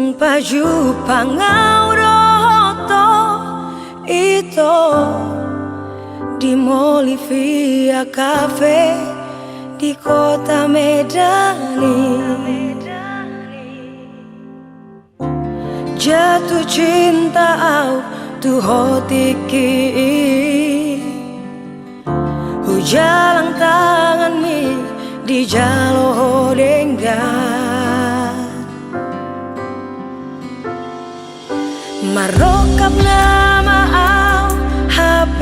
Paju pangauroto itu di Molivia Cafe di kota Medani. Jatuh cinta au tu hotiki hujalang tangan mi di jalo hodengga marokap nama au HP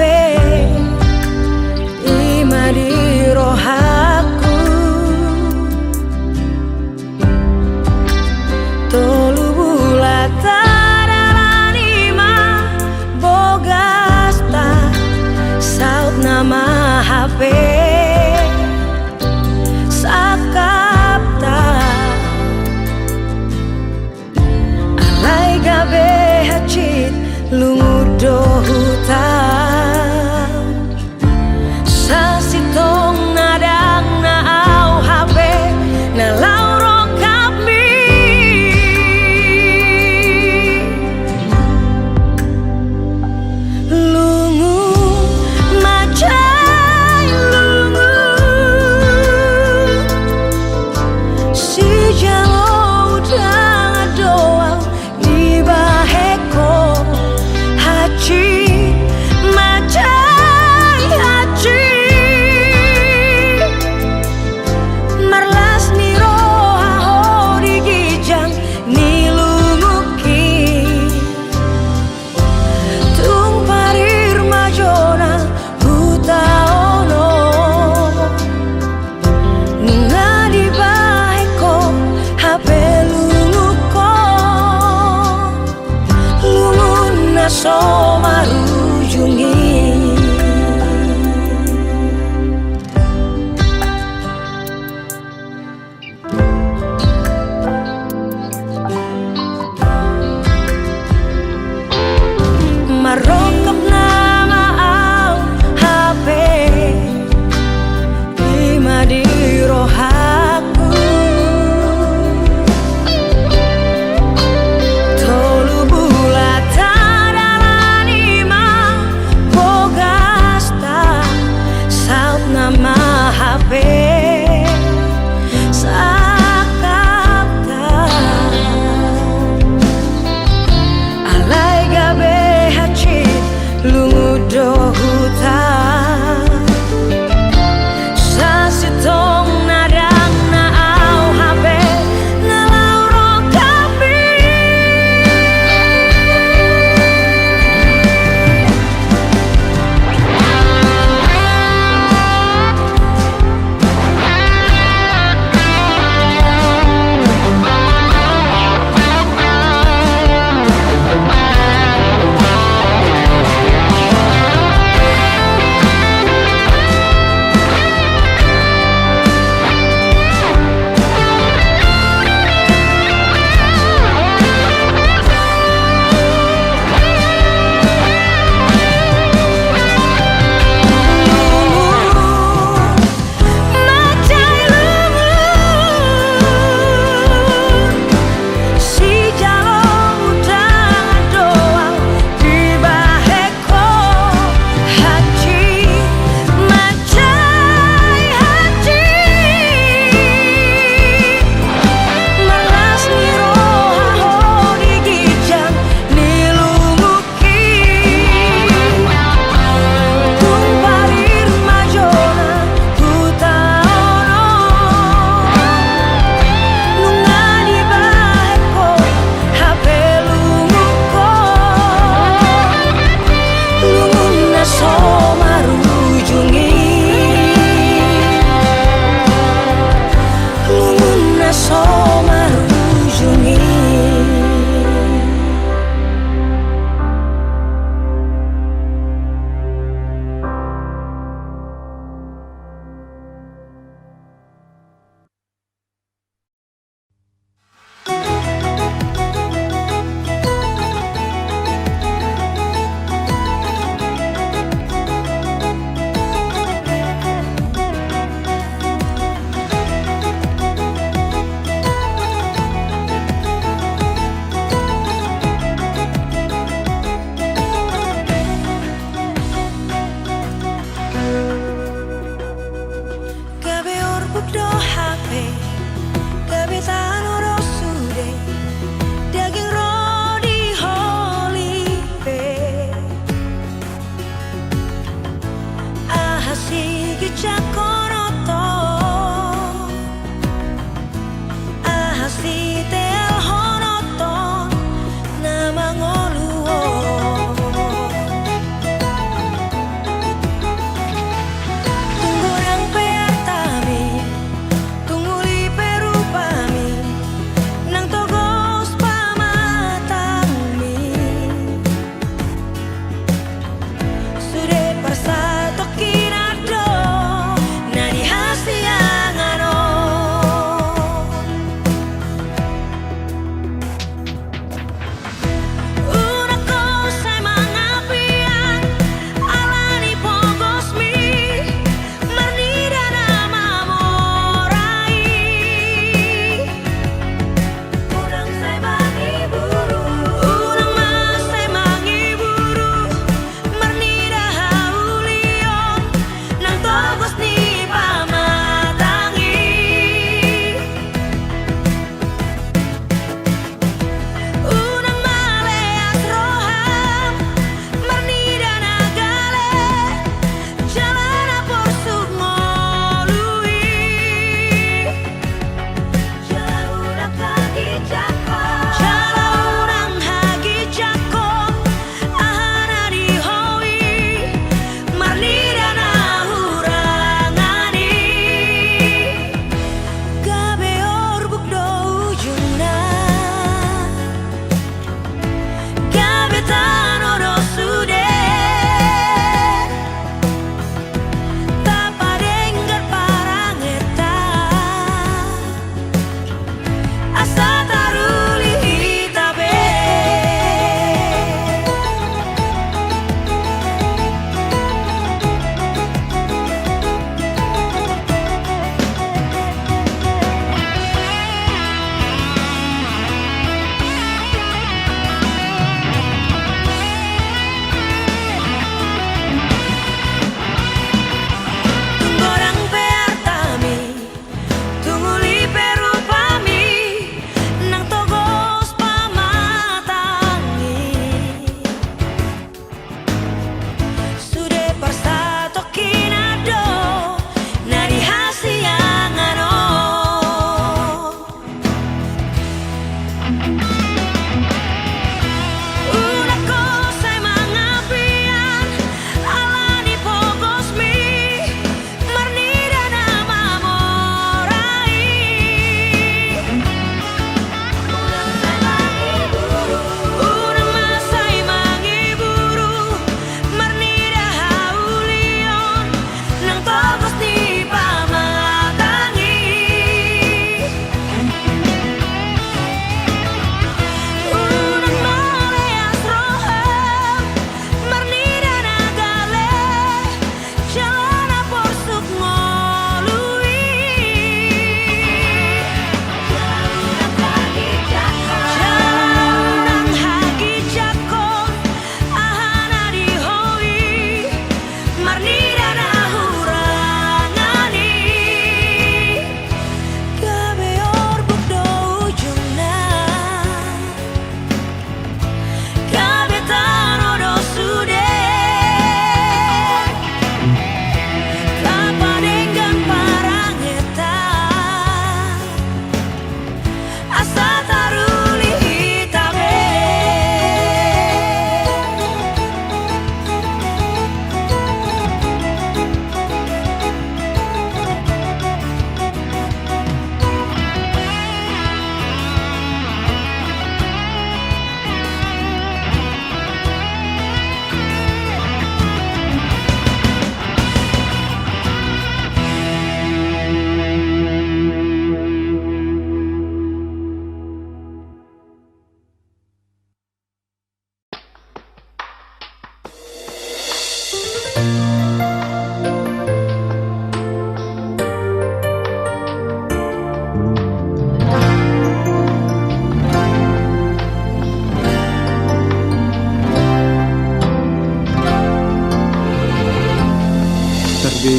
ima di rohaku tolu bulata dalanima bogasta saut nama HP sakapta alai gabe hacit lungudo hutan sasitong nadang na au HP na lauro kami lungu macai lungu si jalo udang doang di baheko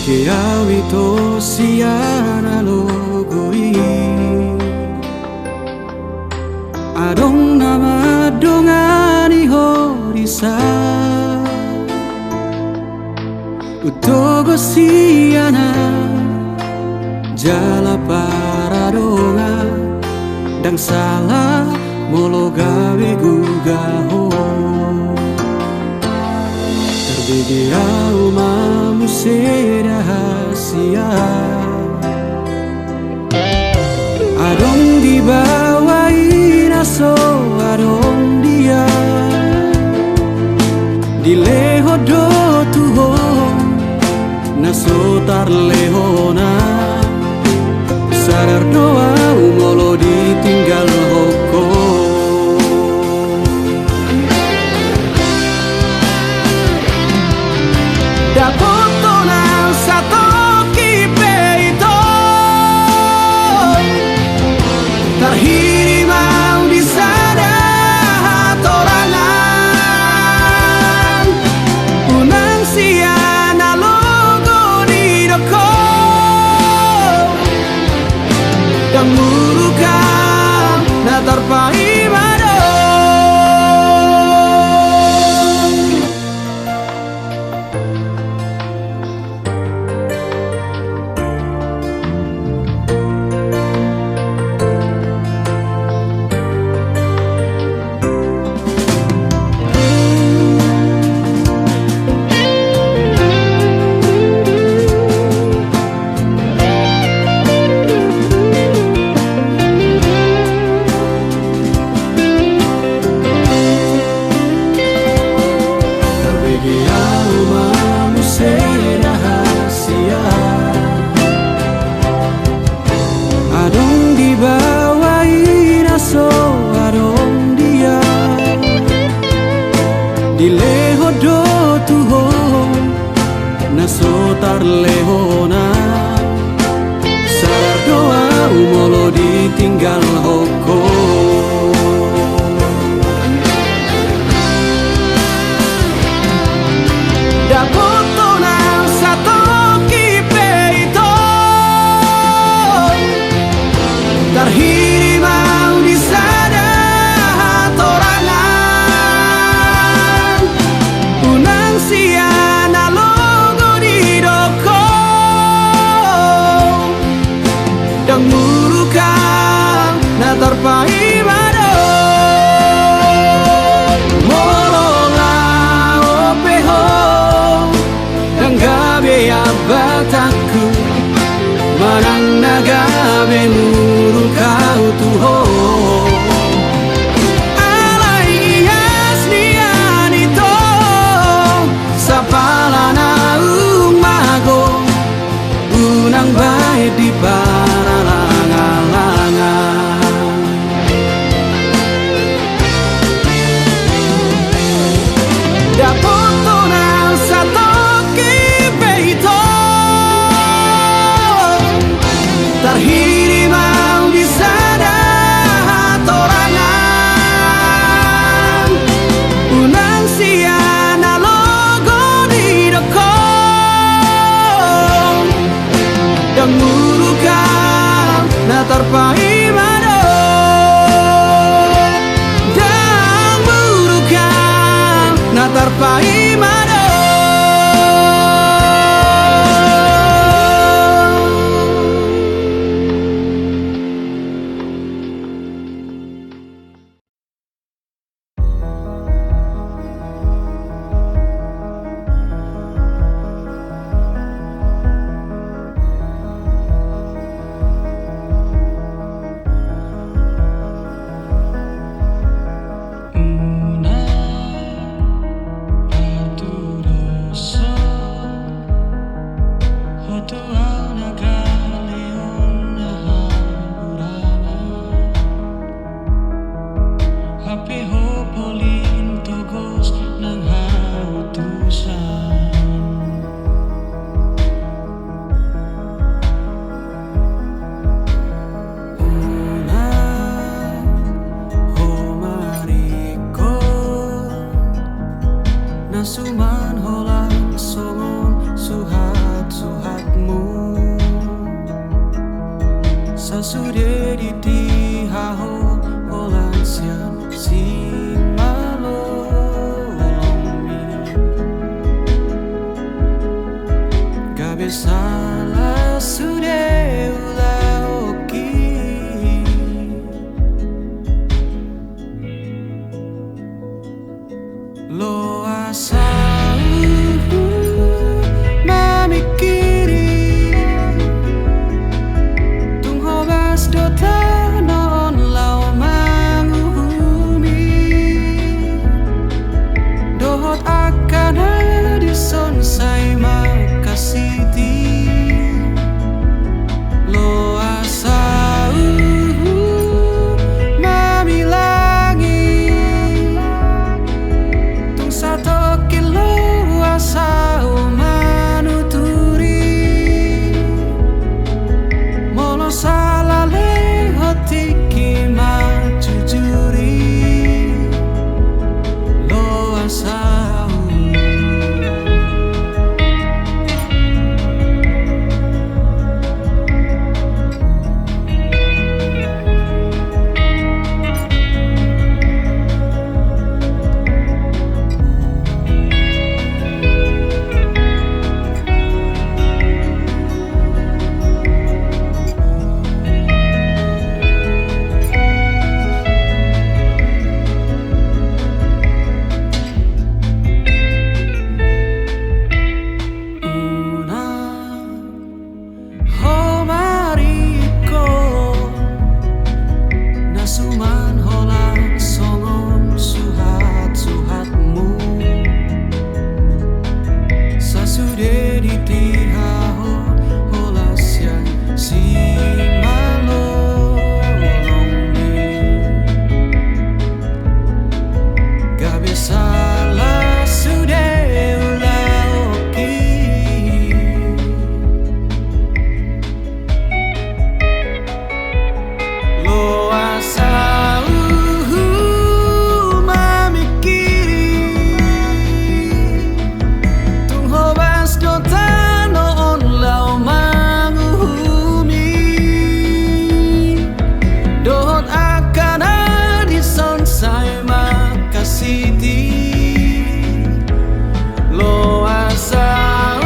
Terbigiawi to siana logoi Adong nama dongani horisa Utogo siana Jala paradonga Dang salah molo gawe gugaho Terbigiau mamu rahasia Adong dibawain aso adong dia Dileho do tuho naso tar lehona Sadar doa umolo ditinggal hoko Dapoto na satu kipe itu terhirimau di sana torangan Unang siana logo di doko Dan murukan na terpai Dileho do tuho naso tar lehona Sadar doa umolo ditinggal hoko Dapoto na satu kipe itu terhirimau di sana torangan Unang siana logo di doko Dan murukan na terpai mado Molola opeho Dan gabe abataku Manang nagabe murukau tuho Unang baik di paralangan-langan Dapoto na satu kipe itu terhirimau di sana torangan Unang siana logo di doko Dan murukan na terpai mado Dan murukan na terpai mado Nasuman holang songon suhat Lo asal mamikiri tung hobas dota non lau manguhumi dohot akan hadison say makasiti lo asal mamilangi tung satu kilo asal manuturi molo salah lehotiki majujuri lo asal suman holang songom suhat-suhatmu sasude ditihaho holas yang si malolongni gabe salah sude ulaoki lo asal mamikiri tung hobas dota non lau manguhumi dohot akan hadison say makasiti lo asal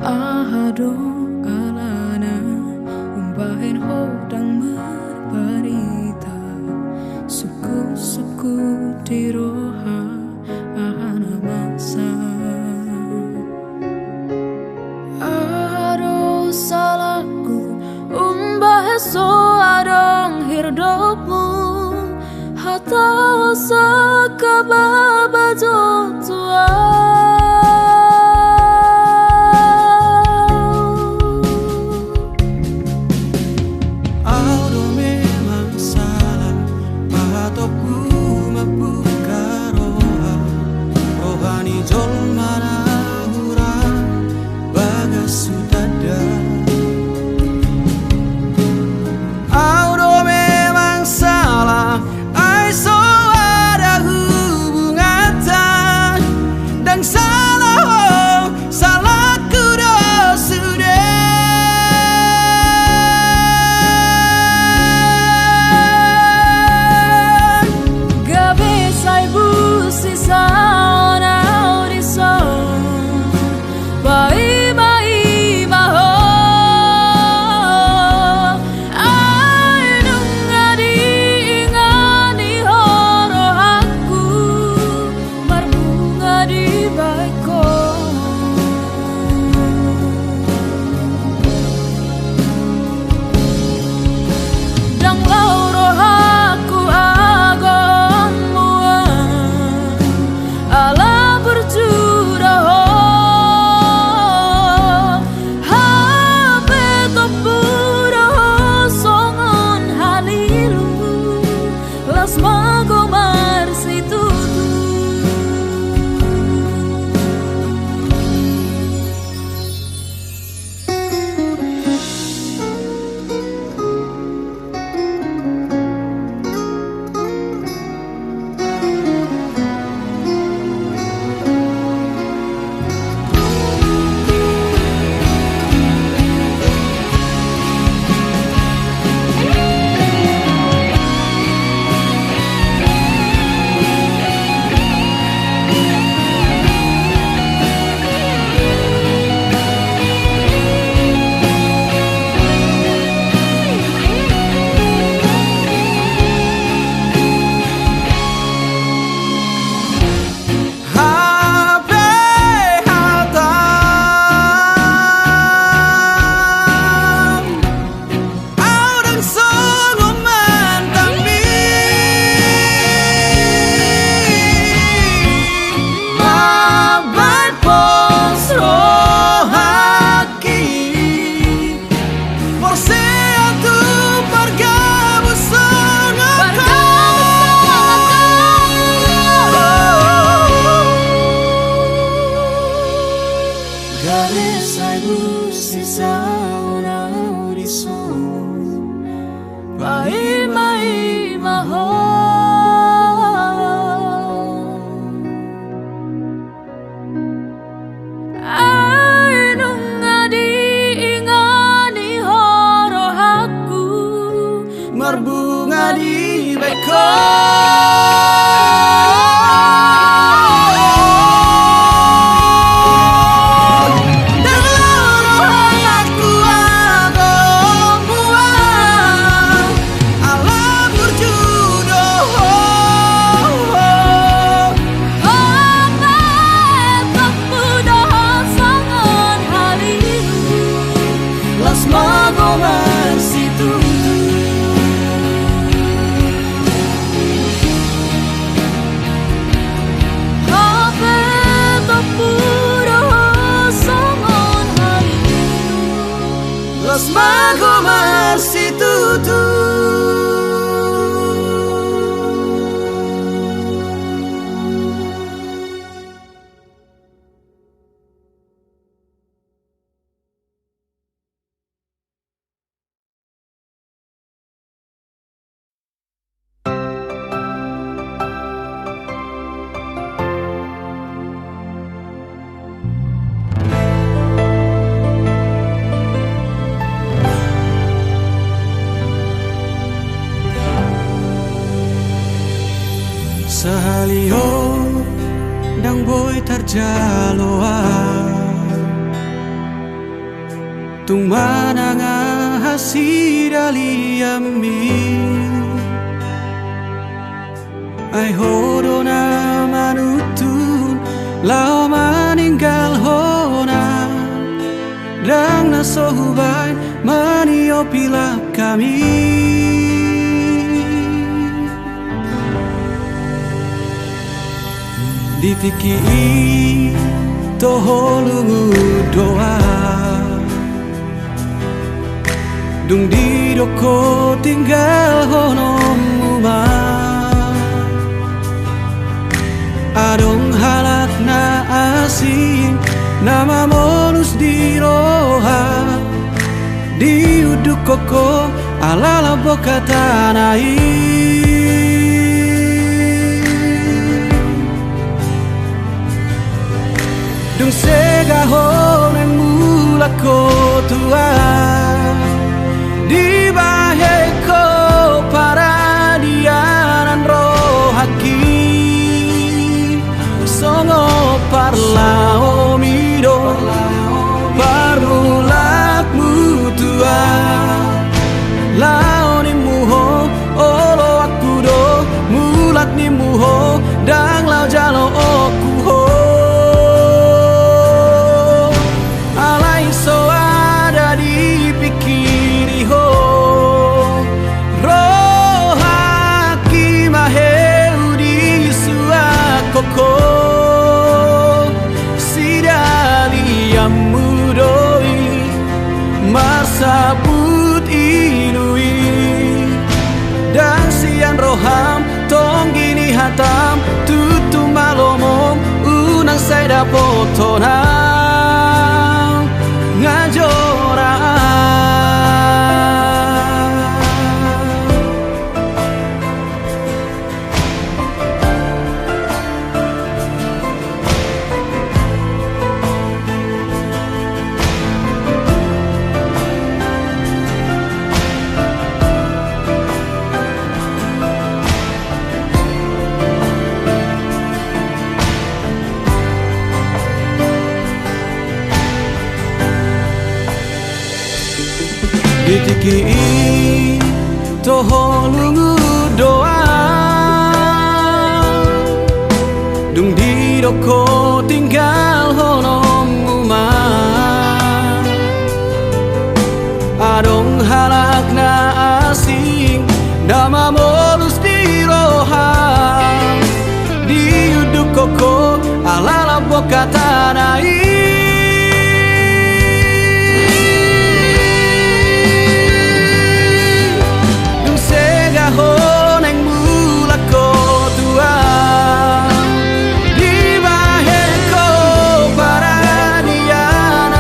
Ahado alana umbahin hodang marbarita suku-suku diroha ahana masa ahado salahku umbah so adong hirdopmu hata sakababa jotua Sa Cabeça sauna horizon Mai maho Ai nunga di ingani horo aku Berbunga di beko Los magomar si tutu Sahalio dang boy tarjaloa Tung mananga hasidaliami Ai hodona manutun lao maninggal hona Dang nasohubay manio pilak kami Ditiki toholungu doa Dung di doko tinggal honom uma Adong halak na asing Nama monus di roha Di uduk koko alala boka tanai Dung segahon yang mula kotua Di baheko para dianan rohaki Songo parlao mido Parmulak mutua Lao ni muho olo aku do Mulat ni muho dang lao jalo oku ho Koko sidali yang mudoi marsabut inui dan sian roham tong gini hatam tutu malomom unang saya dapotonam ngajora Ditiki toholungu doa Dung di doko tinggal honom uma Adong halak na asing Nama molus di roha Di uduk koko alala boka tanai Honeng mula kotua Di baheko para dian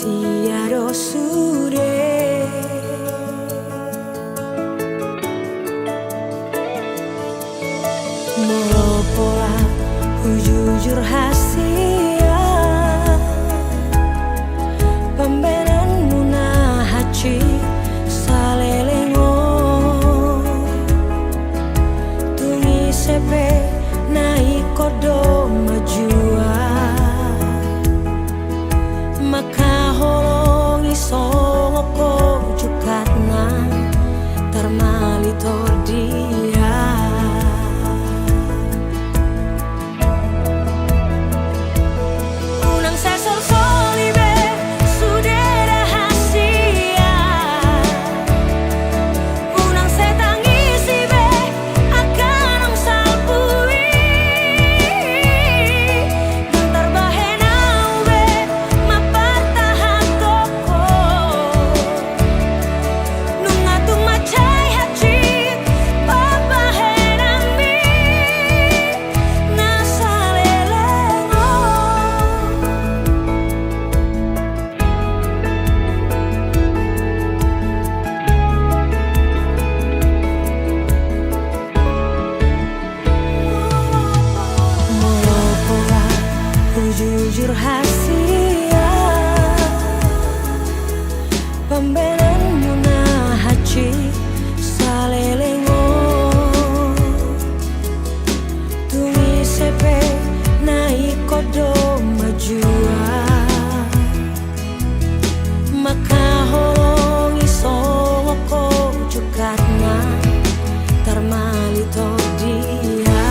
tiada sudah molo pola jujur hasia pembenan munah haci salelengo tungi sepe naik kodo majua maka holong isongoko jukatna termalitor dia unang sesor solibe sudah rahasia unang setangisi be akan ong salpui dan terbahenau be mapartahan toko nungatung macai haci papahenami nasalelengo Molopola jujur hasia pembenan munah haci salelengo tungi sepe naik kodo majua maka holong isongoko jukatna termalito dia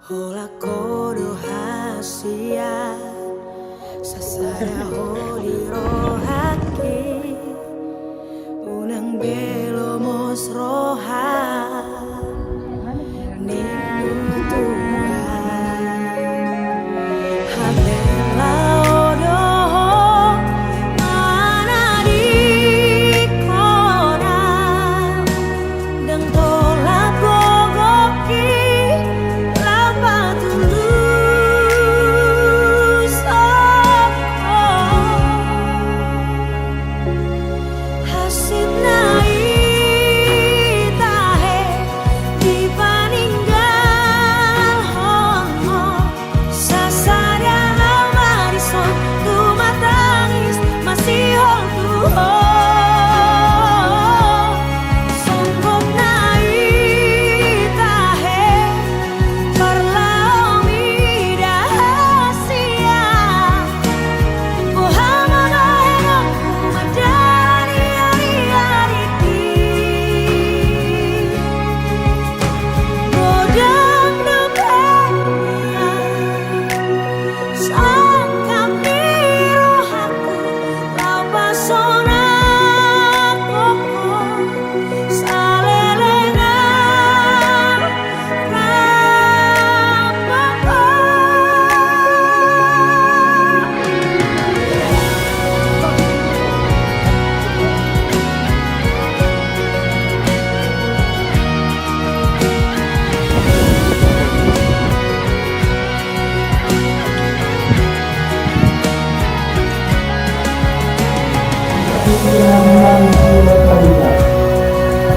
Hola kodo hasia sasara holi rohaki unang belo mos roha ningu Tuhan habela odoho mana di kona dang tolak gogoki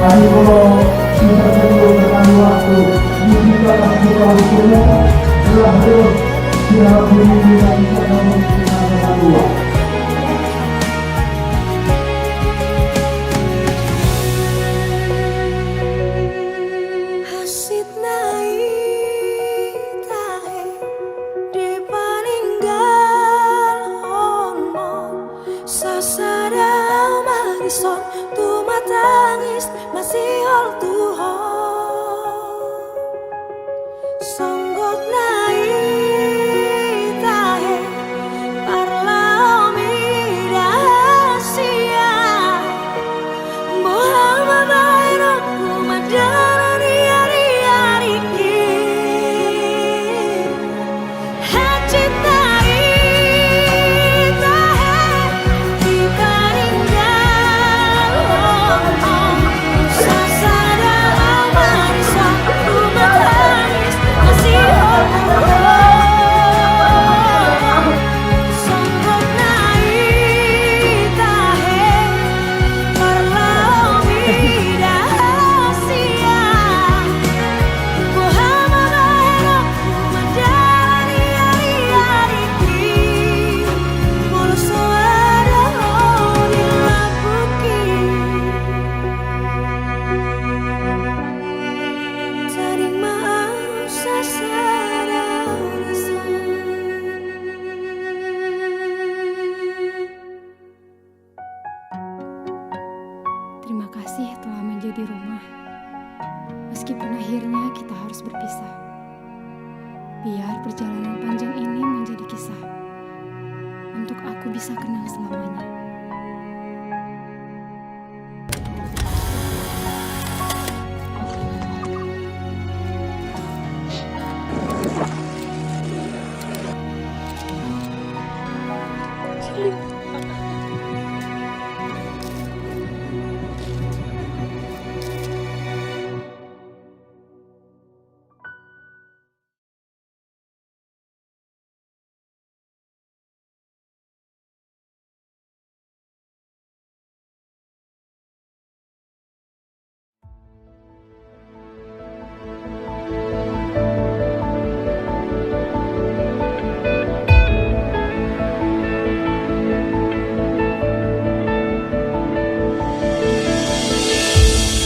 Kami kalau bisa berdua berkali waktu Jika kita hukumnya telah terus Siap bumi dan bisa namun kita berdua Hasit naik tahe di paninggal homo sasada marison tu matangis masih hol tuho songgok naik tahe parla omida sia bohang mabairokku madara diari-ariki hacit naik tahe di paninggal sasada marison tu matangis masih hol tuho songgok naik tahe parla omida sia bohang mabairokku madara diari-ariki mulu suara lo dilapuki tarik maaf sasara urusan. Terima kasih telah menjadi rumah. Meskipun akhirnya kita harus berpisah. Biar perjalanan panjang ini menjadi kisah. Untuk aku bisa kenang selamanya.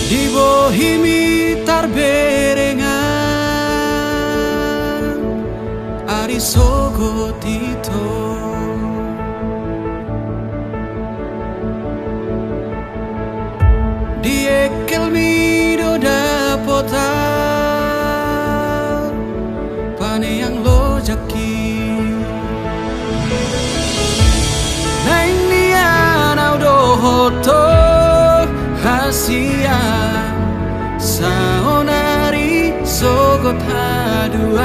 Di bohimi tarberengan Ari sogo tito Di ekel mi do dapota sogot haduan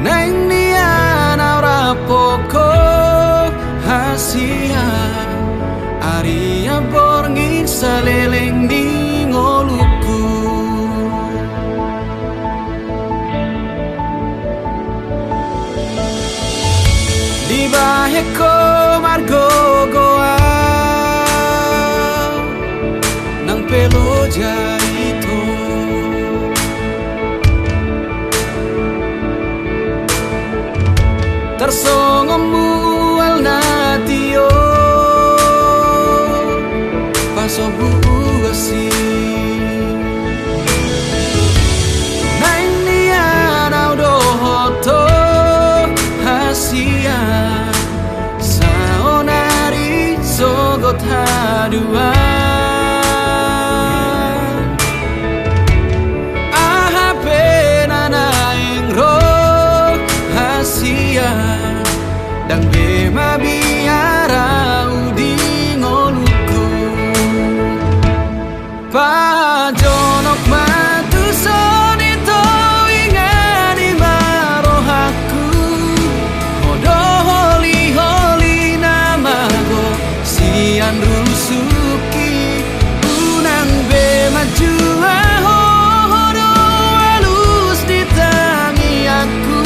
neng nian aura poko hasia Aria borngin saleleng di ngoluku di baheko margo goa nang pelo jaito tersongomu al natio paso buasi nang nian audo hoto hasia saonari sogot haduan aha penana ingro hasia dan bema biara udi ngoluku pajonok matu sonito ingani marohaku hodo holi holi namago sian rusuki unang bema jua hodo halus ditangi aku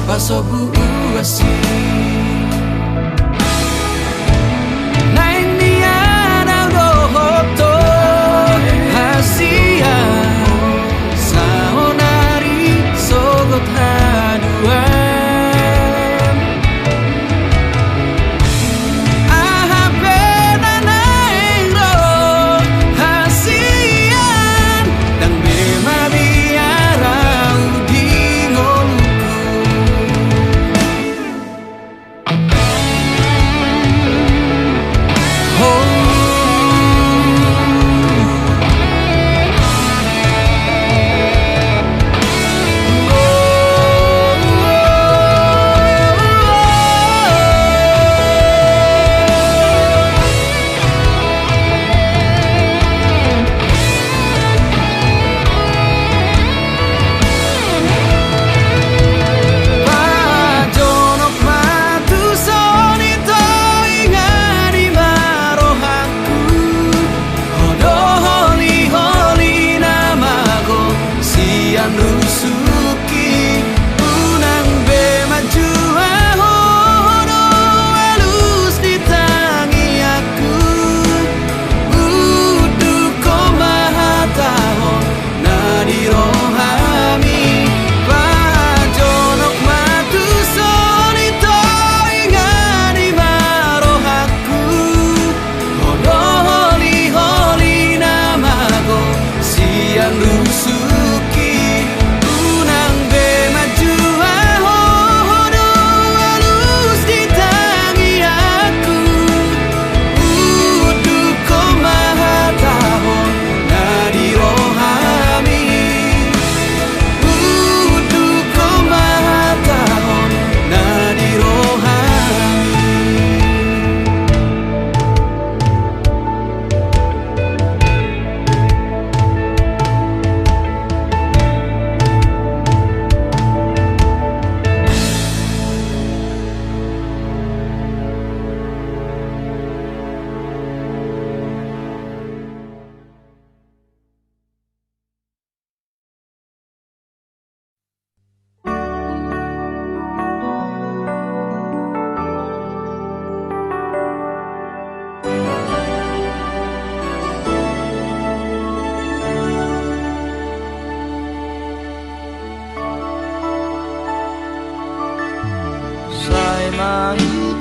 paso buasi naing nian audo hoto hasia saonari sogot haduan aha penana ingro hasian dan bema biara udi ngoluku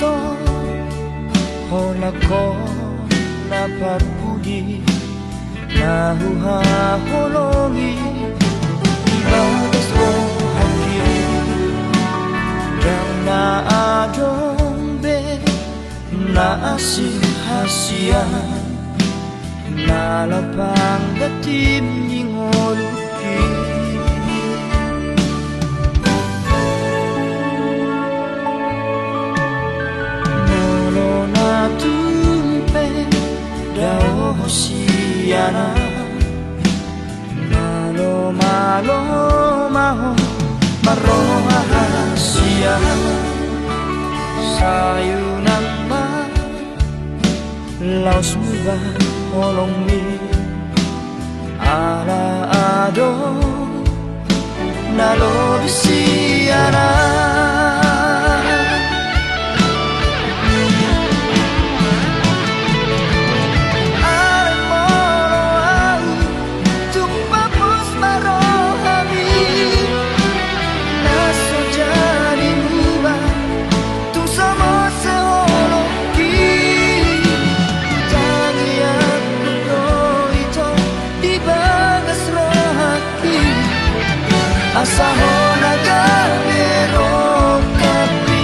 to hola ko na parpudi na huhaholongi ibagas ko hati dan naadombe naasihasian nalapang datim ningoluki molo na tumpe dao hosiana malo malo maho maroha hasia sayunang ma laos muba olong mi ala ado nalo bisiana asahona gabero kapi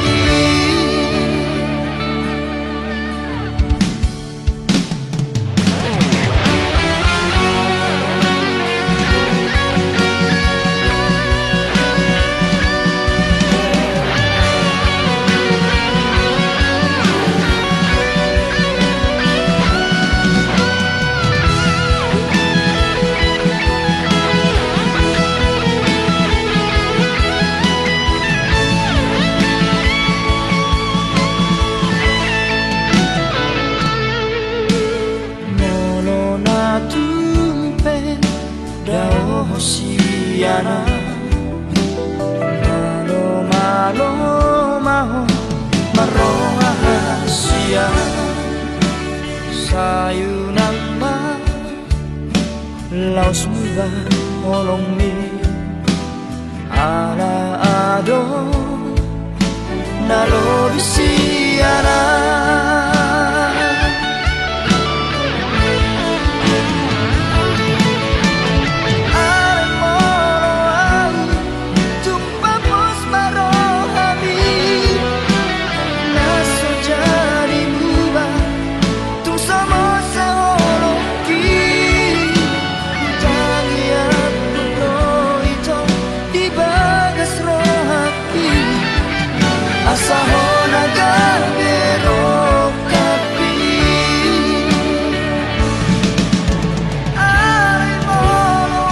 hosiana malo malo maho maroha hasia sayunang ma laos muba olong mi ala ado nalo bisiana asahona gabero kapi ay molo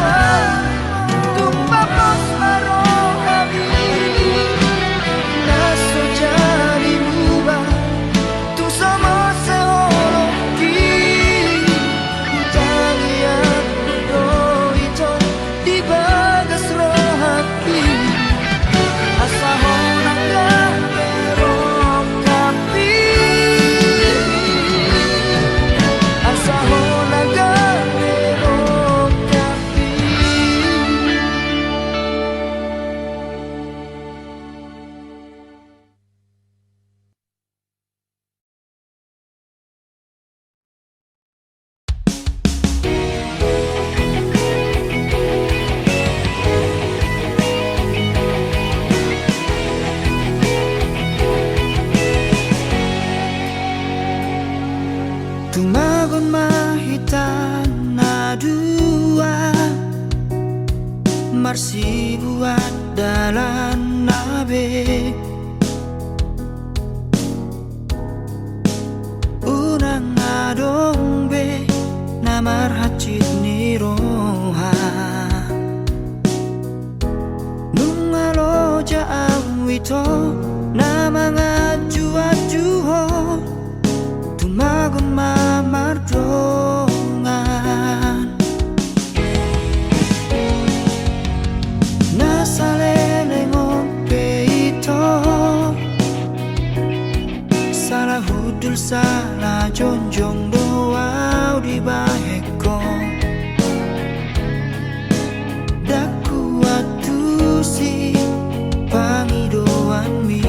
tumpapos marohami naso jadi muba tu sama seoloki jangan itu di bagas rohaki asahona gabero kapi asahona gabero kapi tumagon mahitan na dua marsi buat dalan nabe unang adong be namar hacit ni roha nung alo jaang wito namanga juat-juho tumagon mamardongan nasalenengon peito salah hudul salah jonjong doau di baheko daku atusi pangidoan mi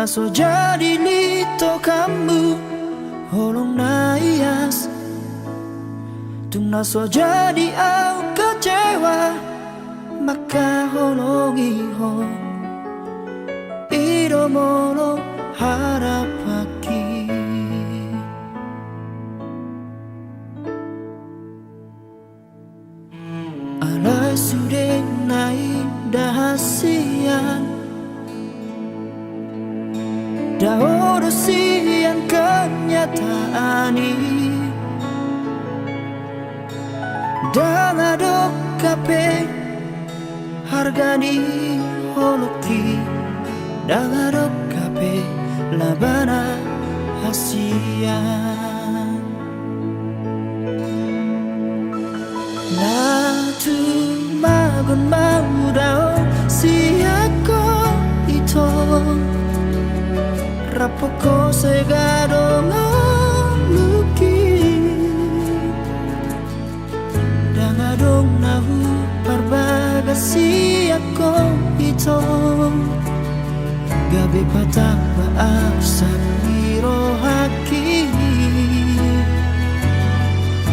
naso jadi lito kamu holong na ias tung naso jadi au kecewa maka holongi ho idomolo harap aki alai sudah naik dahasian dah urusian kenyataan ini dan aduk kape harga di holoki dan aduk kape labana hasian na tu magon mau dao siako ito rapoko segado ngaluki dangadong nahu parbagasi ako ito gabi patah baasat biro haki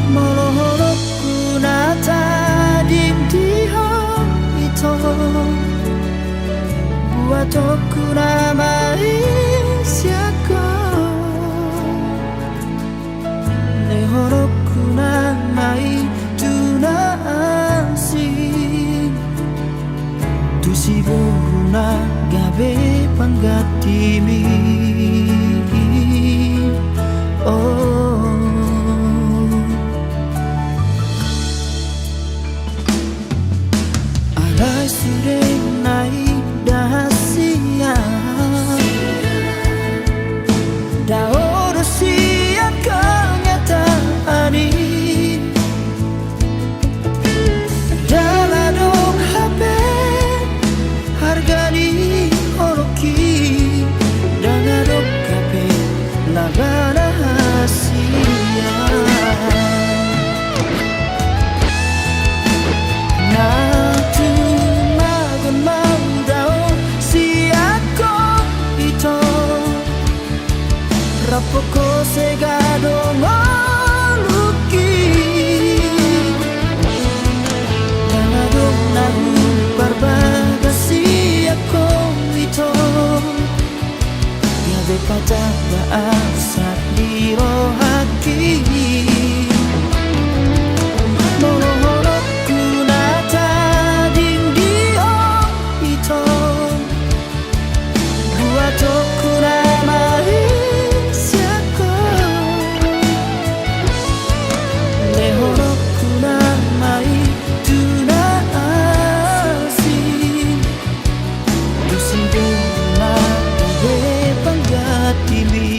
moloholok kunata dindiho ito buat aku namai siako lehorok kunamai tunasi tu si buruna gabe panggatimi oh alai sudah naik dahasian dah urusian kenyataan ini dalam dong HP harga di holoki dalam dong HP labana hasian nah tu magon mau dao siako ito rapoko segado maluki dangadong nahu parbagasi ako ito gabe patah baasat biro haki moloholok kunata dindio ito buat aku namai siako lehorok kunamai tunasi dusiduna gabe panggatimi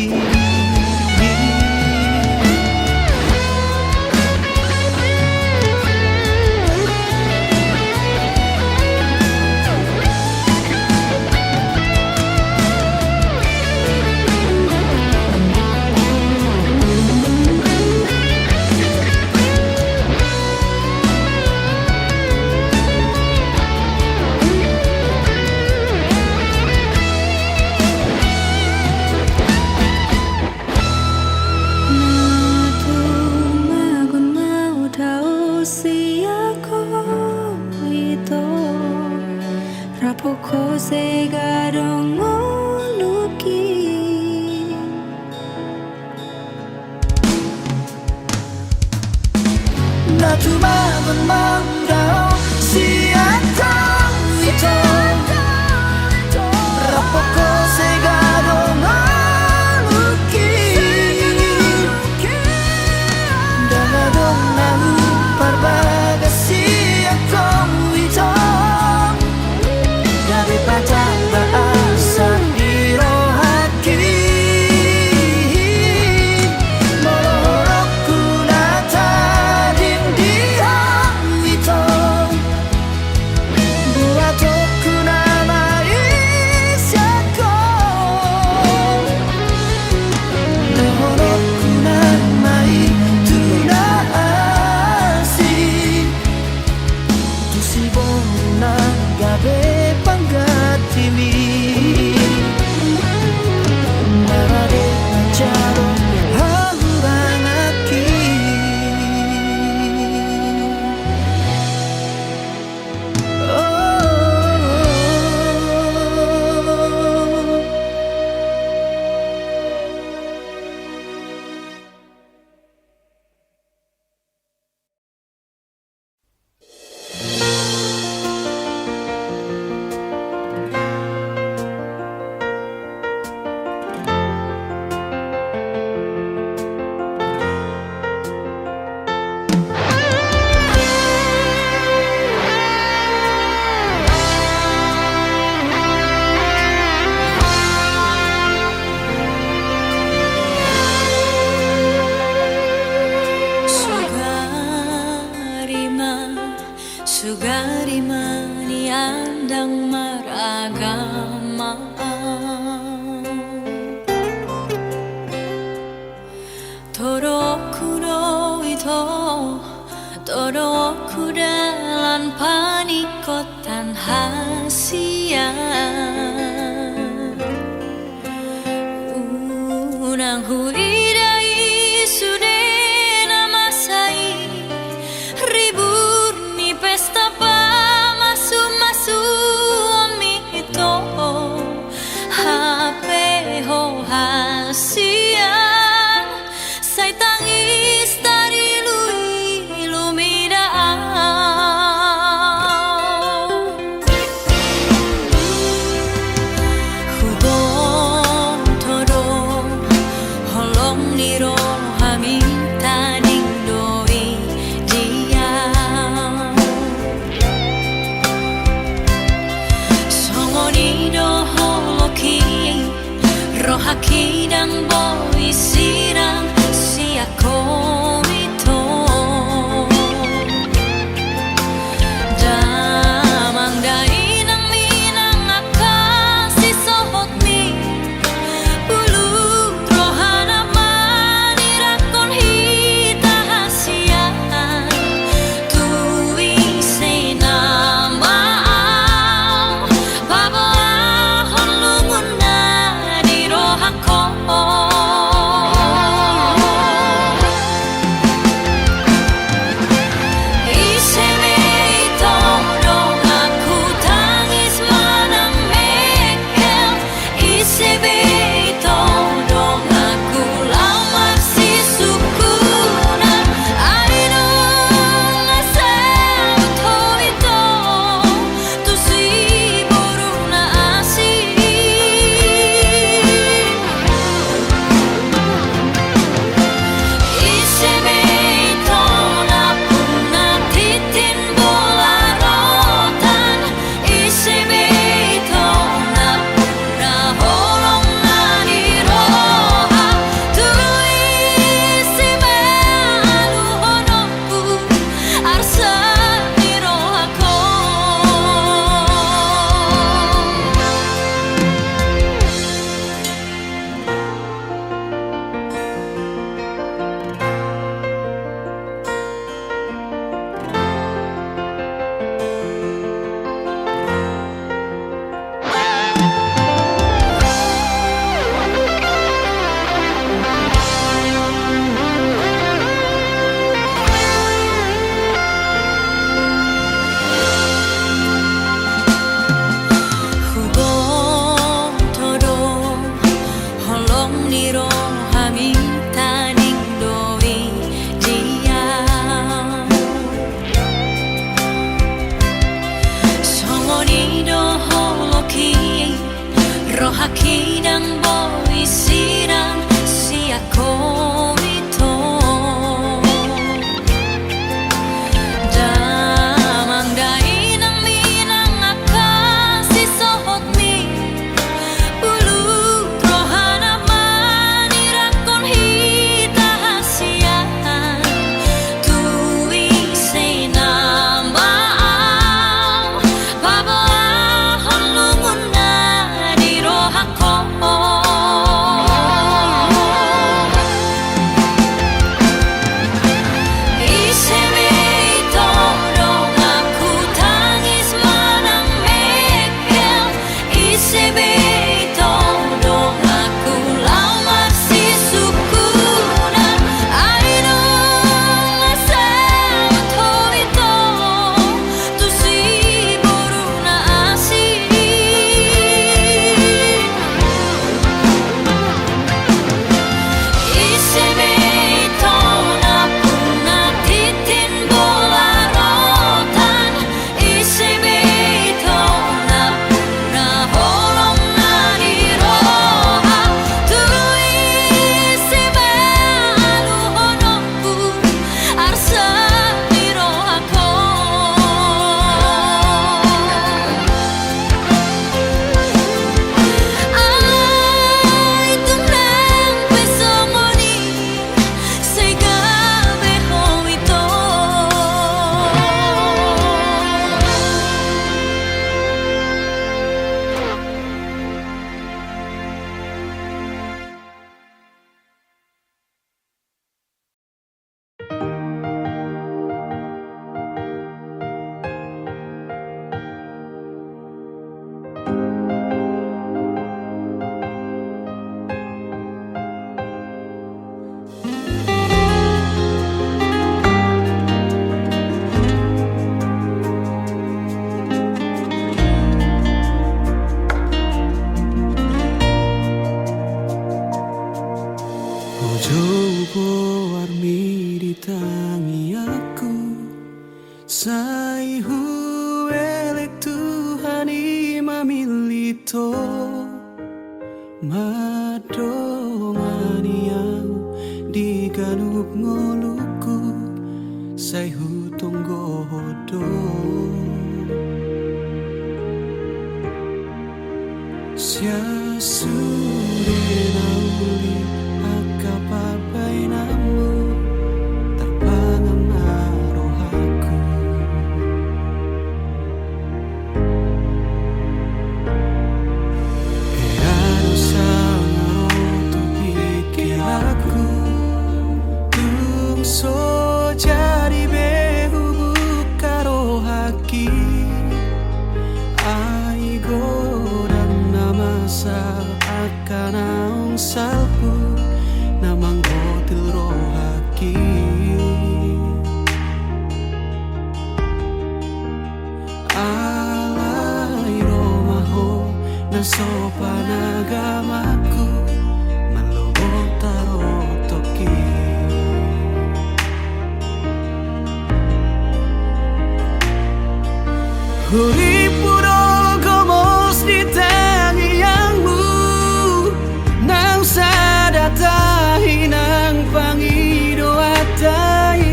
rapoko segadong ngoluki na tumagon mang dao siako ito rapoko segadong ngoluki dangadong nahu parbagasi ako ito gabi patah baasat biro haki moloholok kunata dindiho ito Todo kudalan panikotan hasia Unang huidai sudena masai Ribur ni pesta pa masu mito HP ho hasia Say tangis dari lumidaan Hubong todo holo Ojo warmi di tangi aku sai huelek Tuhani mamilito madongani au di ganup ngoluku sai hutunggo hodo sia sude nauli akapapai namu terpangan rohaku erano sangat tu pikir aku tungso jadi behu buka rohaki aigo akan naung salpu namang hotel rohaki alai romaho na sopan agamaku malobong tarotoki huri puro gomos di tangi yangmu nang sadatahi nang pangido atai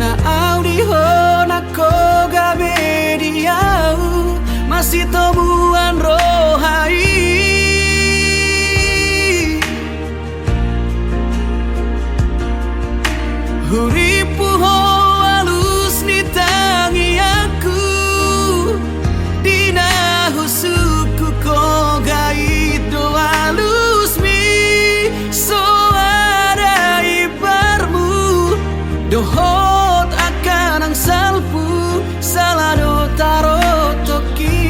na audiho na koga bediau masih temuan rohai huripu ho alus ni tangi aku dina husuku koga itu alus mi so ada ibarmu dohot akan ang salpu salado tarotoki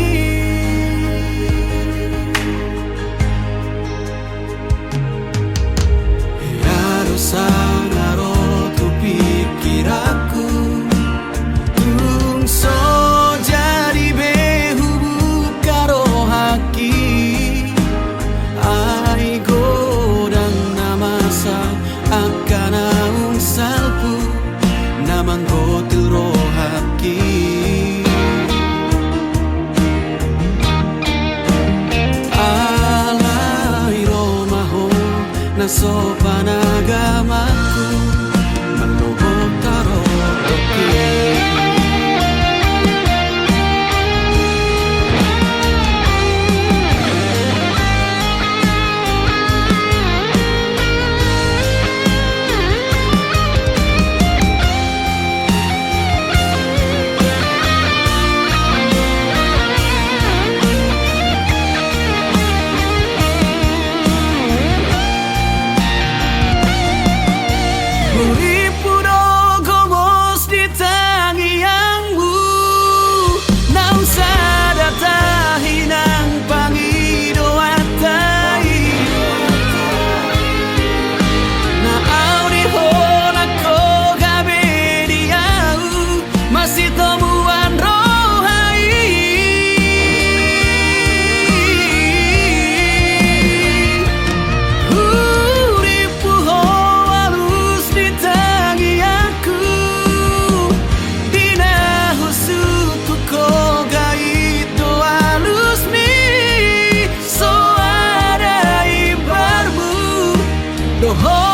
harus sangarotu pikir aku tungso jadi behu buka rohaki ai godang namasa akan naung salpu namang hotel rohaki alai romaho na sopan agamaku malobong tarotoki Huripudo gomos di tangi yangmu nang sadatahi nang pangido atai na audiho na koga bediau masih temuan rohai huripuho alus di tangi aku dina husuku koga itu alus mi so ada ibarmu doho